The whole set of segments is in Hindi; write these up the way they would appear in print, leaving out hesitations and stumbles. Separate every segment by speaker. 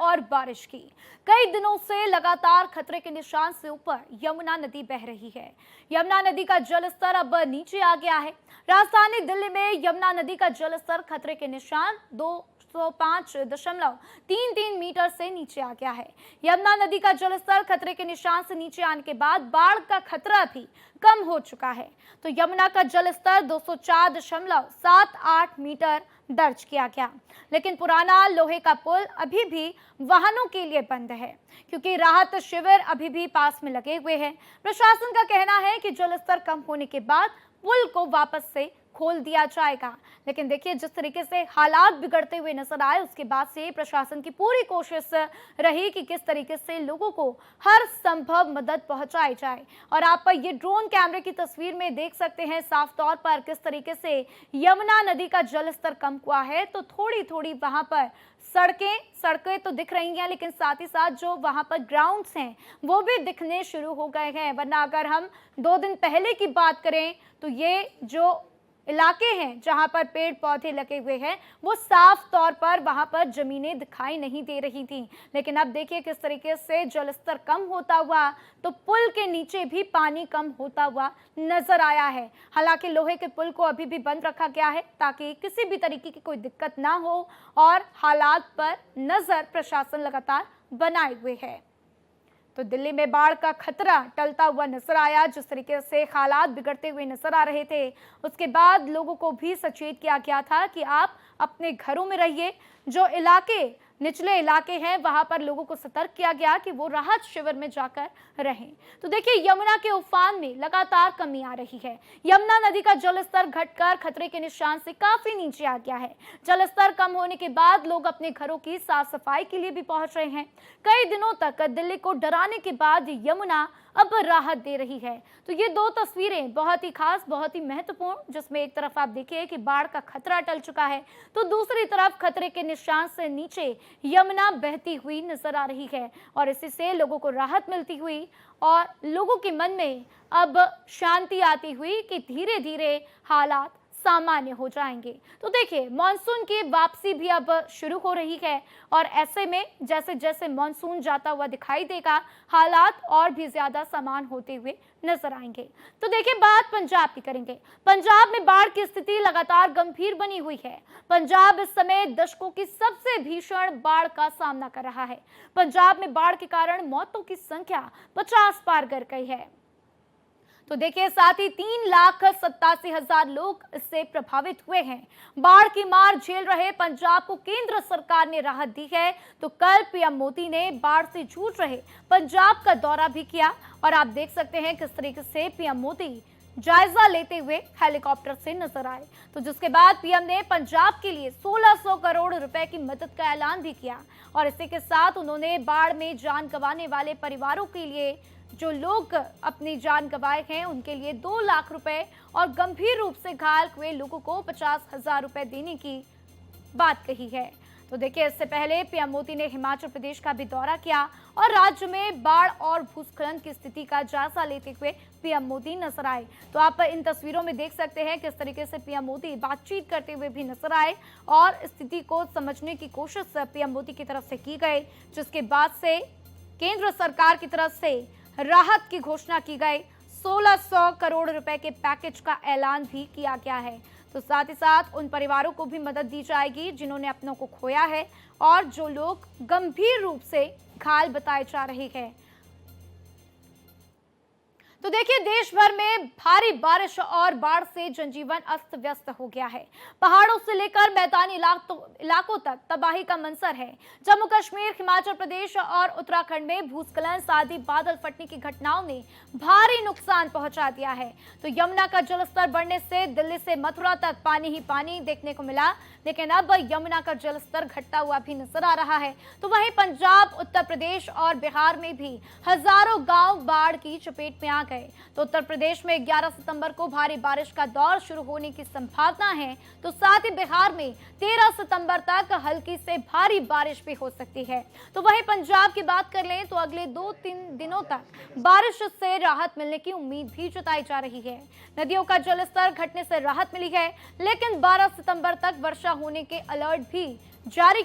Speaker 1: और बारिश की। कई दिनों से लगातार खतरे के निशान से ऊपर यमुना नदी बह रही है। यमुना नदी का जलस्तर अब नीचे आ गया है। राजधानी दिल्ली में यमुना नदी का जलस्तर खतरे के निशान 205.33 मीटर से नीचे आ गया है। यमुना नदी का जलस्तर खतरे के निशान से नीचे आने के बाद बाढ़ का खतरा भी कम हो चुका है। तो यमुना का जलस्तर 204.78 मीटर दर्ज किया गया, लेकिन पुराना लोहे का पुल अभी भी वाहनों के लिए बंद है, क्योंकि राहत शिविर अभी भी पास में लगे हुए हैं। प्रशासन का कहना है कि जलस्तर कम होने के बाद पुल को वापस से खोल दिया जाएगा। लेकिन देखिए, जिस तरीके से हालात बिगड़ते हुए नजर आए, उसके बाद से प्रशासन की पूरी कोशिश रही कि किस तरीके से लोगों को हर संभव मदद पहुंचाई जाए। और आप ये ड्रोन कैमरे की तस्वीर में देख सकते हैं साफ तौर पर किस तरीके से यमुना नदी का जलस्तर कम हुआ है। तो थोड़ी थोड़ी वहां पर सड़कें तो दिख रही हैं, लेकिन साथ ही साथ जो वहां पर ग्राउंड्स हैं वो भी दिखने शुरू हो गए हैं। वरना अगर हम 2 दिन पहले की बात करें तो ये जो इलाके हैं जहां पर पेड़ पौधे लगे हुए हैं वो साफ तौर पर वहां पर जमीनें दिखाई नहीं दे रही थी। लेकिन अब देखिए किस तरीके से जलस्तर कम होता हुआ, तो पुल के नीचे भी पानी कम होता हुआ नजर आया है। हालांकि लोहे के पुल को अभी भी बंद रखा गया है ताकि किसी भी तरीके की कोई दिक्कत ना हो, और हालात पर नजर प्रशासन लगातार बनाए हुए है। तो दिल्ली में बाढ़ का खतरा टलता हुआ नजर आया। जिस तरीके से हालात बिगड़ते हुए नजर आ रहे थे, उसके बाद लोगों को भी सचेत किया गया था कि आप अपने घरों में रहिए। जो निचले इलाके हैं वहां पर लोगों को सतर्क किया गया कि वो राहत शिविर में जाकर रहें। तो देखिए, यमुना के उफान में लगातार कमी आ रही है। यमुना नदी का जलस्तर घटकर खतरे के निशान से काफी नीचे आ गया है। जलस्तर कम होने के बाद लोग अपने घरों की साफ सफाई के लिए भी पहुंच रहे हैं। कई दिनों तक दिल्ली को डराने के बाद यमुना अब राहत दे रही है। तो ये 2 तस्वीरें बहुत ही खास, बहुत ही महत्वपूर्ण, जिसमें एक तरफ आप देखिए कि बाढ़ का खतरा टल चुका है, तो दूसरी तरफ खतरे के निशान से नीचे यमुना बहती हुई नजर आ रही है। और इसी से लोगों को राहत मिलती हुई और लोगों के मन में अब शांति आती हुई कि धीरे धीरे हालात सामान्य हो जाएंगे। तो देखिए, मॉनसून की वापसी भी अब शुरू हो रही है, और ऐसे में जैसे जैसे मॉनसून जाता हुआ दिखाई देगा, हालात और भी ज्यादा सामान्य होते हुए नजर आएंगे। तो देखिए, बात पंजाब की करेंगे। पंजाब में बाढ़ की स्थिति लगातार गंभीर बनी हुई है। पंजाब इस समय दशकों की सबसे भीषण बाढ़ का सामना कर रहा है। पंजाब में बाढ़ के कारण मौतों की संख्या 50 पार कर गई है। तो देखिए, साथ ही 3,87,000 लोग इससे प्रभावित हुए हैं। बाढ़ की मार झेल रहे पंजाब को केंद्र सरकार ने राहत दी है। तो कल पीएम मोदी ने बाढ़ से जूझ रहे पंजाब का दौरा भी किया, और आप देख सकते हैं किस तरीके से पीएम मोदी जायजा लेते हुए हेलीकॉप्टर से नजर आए। तो जिसके बाद पीएम ने पंजाब के लिए 1600 करोड़ रुपए की मदद का ऐलान भी किया, और इसी के साथ उन्होंने बाढ़ में जान गंवाने वाले परिवारों के लिए, जो लोग अपनी जान गंवाए हैं, उनके लिए 2 लाख रुपए, और गंभीर रूप से घायल हुए लोगों को 50,000 रुपए देने की बात कही है। तो देखिए, इससे पहले पीएम मोदी ने हिमाचल प्रदेश का भी दौरा किया, और राज्य में बाढ़ और भूस्खलन की स्थिति का जायजा लेते हुए पीएम मोदी नजर आए। तो आप इन तस्वीरों में देख सकते हैं किस तरीके से पीएम मोदी बातचीत करते हुए भी नजर आए, और स्थिति को समझने की कोशिश पीएम मोदी की तरफ से की गई, जिसके बाद से केंद्र सरकार की तरफ से राहत की घोषणा की गई। 1600 करोड़ रुपए के पैकेज का ऐलान भी किया गया है। तो साथ ही साथ उन परिवारों को भी मदद दी जाएगी जिन्होंने अपनों को खोया है, और जो लोग गंभीर रूप से घायल बताए जा रहे हैं। तो देखिए, देश भर में भारी बारिश और बाढ़ से जनजीवन अस्त व्यस्त हो गया है। पहाड़ों से लेकर मैदानी इलाकों तक तबाही का मंजर है। जम्मू कश्मीर, हिमाचल प्रदेश और उत्तराखंड में भूस्खलन, आदि बादल फटने की घटनाओं ने भारी नुकसान पहुंचा दिया है। तो यमुना का जलस्तर बढ़ने से दिल्ली से मथुरा तक पानी ही पानी देखने को मिला, लेकिन अब यमुना का जलस्तर घटता हुआ भी नजर आ रहा है। तो वहीं पंजाब, उत्तर प्रदेश और बिहार में भी हजारों गांव बाढ़ की चपेट में आ गए। तो उत्तर प्रदेश में 11 सितंबर को भारी बारिश का दौर शुरू होने की संभावना है। तो साथ ही बिहार में 13 सितंबर तक हल्की से भारी बारिश भी हो सकती है। तो वहीं पंजाब की बात कर लें तो अगले 2-3 दिनों तक बारिश से राहत मिलने की उम्मीद भी जताई जा रही है। नदियों का जलस्तर घटने से राहत मिली है, लेकिन 12 सितंबर तक वर्षा होने के अलर्ट भी जारी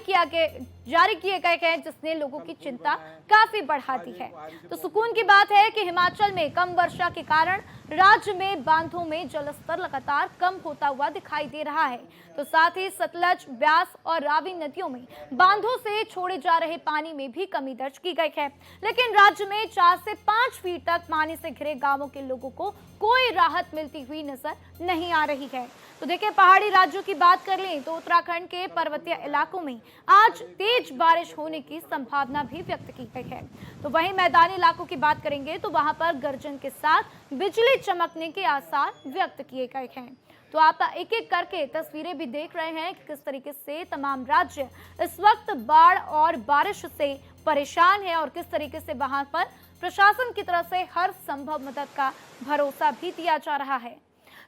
Speaker 1: किए गए हैं, जिसने लोगों की चिंता काफी बढ़ा दी है। तो सुकून की बात है कि हिमाचल में कम वर्षा के कारण राज्य में बांधों में जलस्तर लगातार कम होता हुआ दिखाई दे रहा है। तो साथ ही सतलज, ब्यास और रावी नदियों में बांधों से छोड़े जा रहे पानी में भी कमी दर्ज की गई है। लेकिन राज्य में 4 से 5 फीट तक पानी से घिरे गांवों के लोगों को कोई राहत मिलती हुई नजर नहीं आ रही है। तो देखिए, पहाड़ी राज्यों की बात कर लें तो उत्तराखंड के पर्वतीय इलाकों में आज तेज बारिश होने की संभावना भी व्यक्त की गई है। तो वहीं मैदानी इलाकों की बात करेंगे तो वहां पर गर्जन के साथ बिजली चमकने के आसार व्यक्त किए गए हैं। तो आप एक एक करके तस्वीरें भी देख रहे हैं कि किस तरीके से तमाम राज्य इस वक्त बाढ़ और बारिश से परेशान है और किस तरीके से वहां पर प्रशासन की तरफ से हर संभव मदद का भरोसा भी दिया जा रहा है।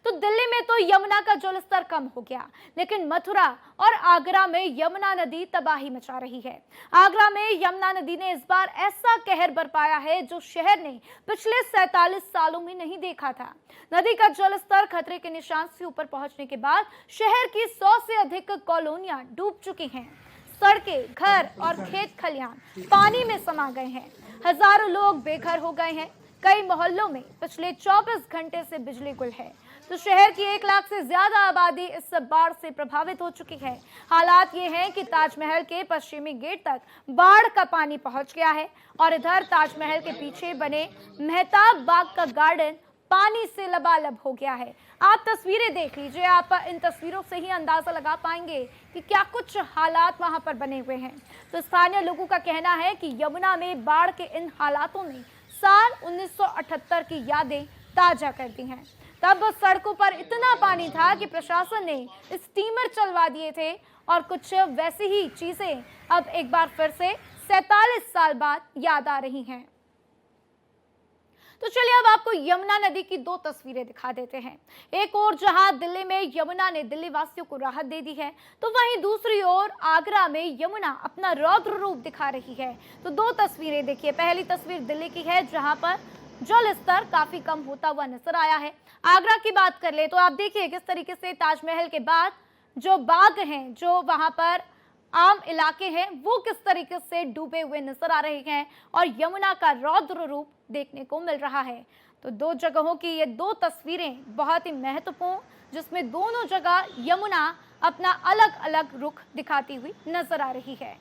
Speaker 1: तो दिल्ली में तो यमुना का जलस्तर कम हो गया, लेकिन मथुरा और आगरा में यमुना नदी तबाही मचा रही है। आगरा में यमुना नदी ने इस बार ऐसा कहर बरपाया है जो शहर ने पिछले 47 सालों में नहीं देखा था। नदी का जलस्तर खतरे के निशान से ऊपर पहुंचने के बाद शहर की 100 से अधिक कॉलोनियां डूब चुकी हैं। सड़कें, घर और खेत खलिहान पानी में समा गए हैं। हजारों लोग बेघर हो गए हैं। कई मोहल्लों में पिछले 24 घंटे से बिजली गुल है। तो शहर की 1 लाख से ज्यादा आबादी इस बाढ़ से प्रभावित हो चुकी है। हालात ये हैं कि ताजमहल के पश्चिमी गेट तक बाढ़ का पानी पहुंच गया है और इधर ताजमहल के पीछे बने मेहताब बाग का गार्डन पानी से लबालब हो गया है। आप तस्वीरें देख लीजिए, आप इन तस्वीरों से ही अंदाजा लगा पाएंगे कि क्या कुछ हालात वहां पर बने हुए हैं। तो स्थानीय लोगों का कहना है कि यमुना में बाढ़ के इन हालातों ने साल 1978 की यादें ताजा कर दी हैं। तब सड़कों पर इतना पानी था कि प्रशासन ने स्टीमर चलवा दिए थे और कुछ वैसी ही चीजें अब एक बार फिर से 47 साल बाद याद आ रही हैं। तो चलिए अब आपको यमुना नदी की 2 तस्वीरें दिखा देते हैं। एक ओर जहां दिल्ली में यमुना ने दिल्ली वासियों को राहत दे दी है, तो वहीं दूसरी ओर आगरा में यमुना अपना रौद्र रूप दिखा रही है। तो 2 तस्वीरें देखिए। पहली तस्वीर दिल्ली की है जहां पर जल स्तर काफी कम होता हुआ नजर आया है। आगरा की बात कर ले तो आप देखिए किस तरीके से ताजमहल के बाद जो बाग हैं, जो वहां पर आम इलाके हैं, वो किस तरीके से डूबे हुए नजर आ रहे हैं और यमुना का रौद्र रूप देखने को मिल रहा है। तो 2 जगहों की ये 2 तस्वीरें बहुत ही महत्वपूर्ण, जिसमें दोनों जगह यमुना अपना अलग अलग रुख दिखाती हुई नजर आ रही है।